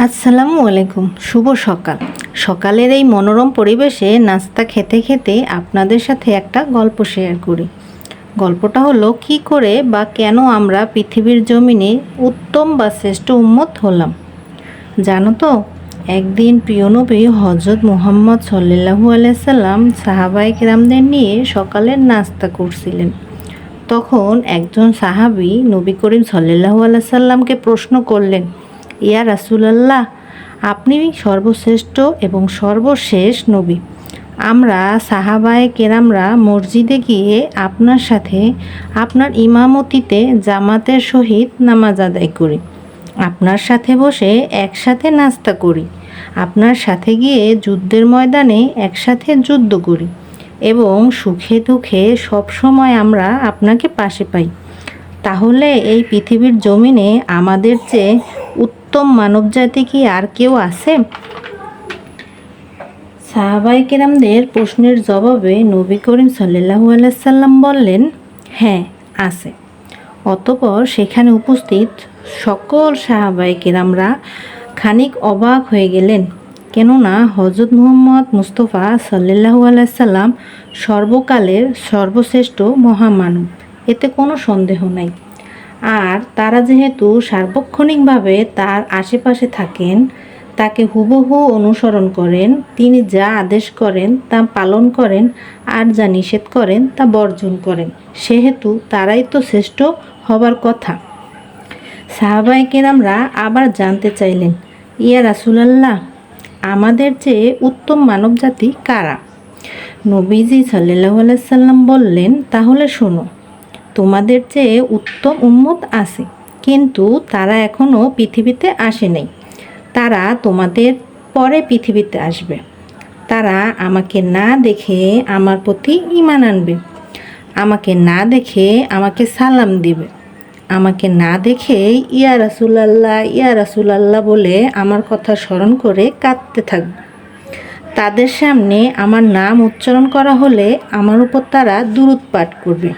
আসসালামু আলাইকুম। শুভ সকাল। সকালের এই মনোরম পরিবেশে নাস্তা খেতে খেতে আপনাদের সাথে একটা গল্প শেয়ার করি। গল্পটা হলো কি করে বা কেন আমরা পৃথিবীর জমিনে উত্তম বা শ্রেষ্ঠ উম্মত হলাম। জানো তো, একদিন প্রিয় নবী হজরত মুহাম্মদ সাল্লাল্লাহু আলাইহি সাল্লাম সাহাবায়ে কেরামদের নিয়ে সকালের নাস্তা করছিলেন। তখন একজন সাহাবী নবী করিম সাল্লাল্লাহু আলাইহি সাল্লামকে প্রশ্ন করলেন, ইয়া রাসূলুল্লাহ, আপনি সর্বশ্রেষ্ঠ এবং সর্বশেষ নবী। আমরা সাহাবায়ে কেরামরা মসজিদে গিয়ে আপনার সাথে আপনার ইমামতিতে জামাতের সহিত নামাজ আদায় করি, আপনার সাথে বসে একসাথে নাস্তা করি, আপনার সাথে গিয়ে যুদ্ধের ময়দানে একসাথে যুদ্ধ করি এবং সুখে দুঃখে সবসময় আমরা আপনাকে পাশে পাই। তাহলে এই পৃথিবীর জমিনে আমাদের চেয়ে উত্তম মানবজাতি কি আর কেউ আছে? সাহাবায়ে কেরামদের প্রশ্নের জবাবে নবী করিম সাল্লাল্লাহু আলাইহি সাল্লাম বললেন, হ্যাঁ আছে। অতঃপর সেখানে উপস্থিত সকল সাহাবায়ে কেরামরা খানিক অবাক হয়ে গেলেন, কেননা হযরত মুহাম্মদ মুস্তাফা সাল্লাল্লাহু আলাইহি সাল্লাম সর্বকালের সর্বশ্রেষ্ঠ মহামানব, এতে কোনো সন্দেহ নাই। আর তারা যেহেতু সার্বক্ষণিকভাবে তার আশেপাশে থাকেন, তাকে হুবহু অনুসরণ করেন, তিনি যা আদেশ করেন তা পালন করেন, আর যা নিষেধ করেন তা বর্জন করেন, সেহেতু তারাই তো শ্রেষ্ঠ হবার কথা। সাহাবায়ে কেরামরা আবার জানতে চাইলেন, ইয়া রাসূলুল্লাহ, আমাদের চেয়ে উত্তম মানবজাতি কারা? নবীজি সাল্লাল্লাহু আলাইহি সাল্লাম বললেন, তাহলে শোনো, তোমাদের চেয়ে উত্তম উম্মত আছে, কিন্তু তারা এখনও পৃথিবীতে আসে নাই। তারা তোমাদের পরে পৃথিবীতে আসবে। তারা আমাকে না দেখে আমার প্রতি ঈমান আনবে, আমাকে না দেখে আমাকে সালাম দিবে, আমাকে না দেখে ইয়া রাসূলুল্লাহ ইয়া রাসূলুল্লাহ বলে আমার কথা স্মরণ করে কাঁদতে থাকবে। তাদের সামনে আমার নাম উচ্চারণ করা হলে আমার উপর তারা দুরূদ পাঠ করবে।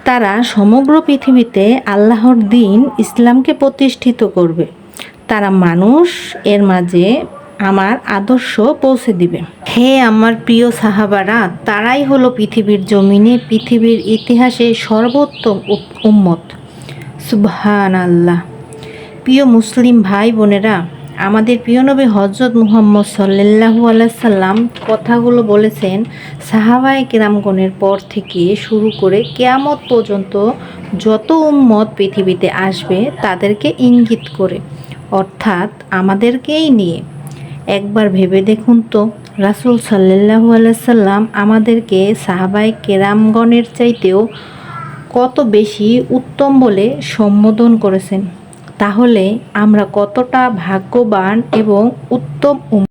তারা সমগ্র পৃথিবীতে আল্লাহর দ্বীন ইসলামকে প্রতিষ্ঠিত করবে। তারা মানুষ এর মাঝে আমার আদর্শ পৌঁছে দিবে। হে আমার প্রিয় সাহাবারা, তারাই হলো পৃথিবীর জমিনে পৃথিবীর ইতিহাসে সর্বোত্তম উম্মত। সুবহানাল্লাহ। প্রিয় মুসলিম ভাই বোনেরা, আমাদের প্রিয় নবী হযরত মুহাম্মদ সাল্লাল্লাহু আলাইহি সাল্লাম কথাগুলো বলেছেন সাহাবায়ে কেরামগণের পর থেকে শুরু করে কিয়ামত পর্যন্ত যত উম্মত পৃথিবীতে আসবে তাদেরকে ইঙ্গিত করে, অর্থাৎ আমাদেরকেই নিয়ে। একবার ভেবে দেখুন তো, রাসূল সাল্লাল্লাহু আলাইহি সাল্লাম আমাদেরকে সাহাবায়ে কেরামগণের চাইতেও কত বেশি উত্তম বলে সম্বোধন করেছেন। তাহলে আমরা কতটা ভাগ্যবান এবং উত্তম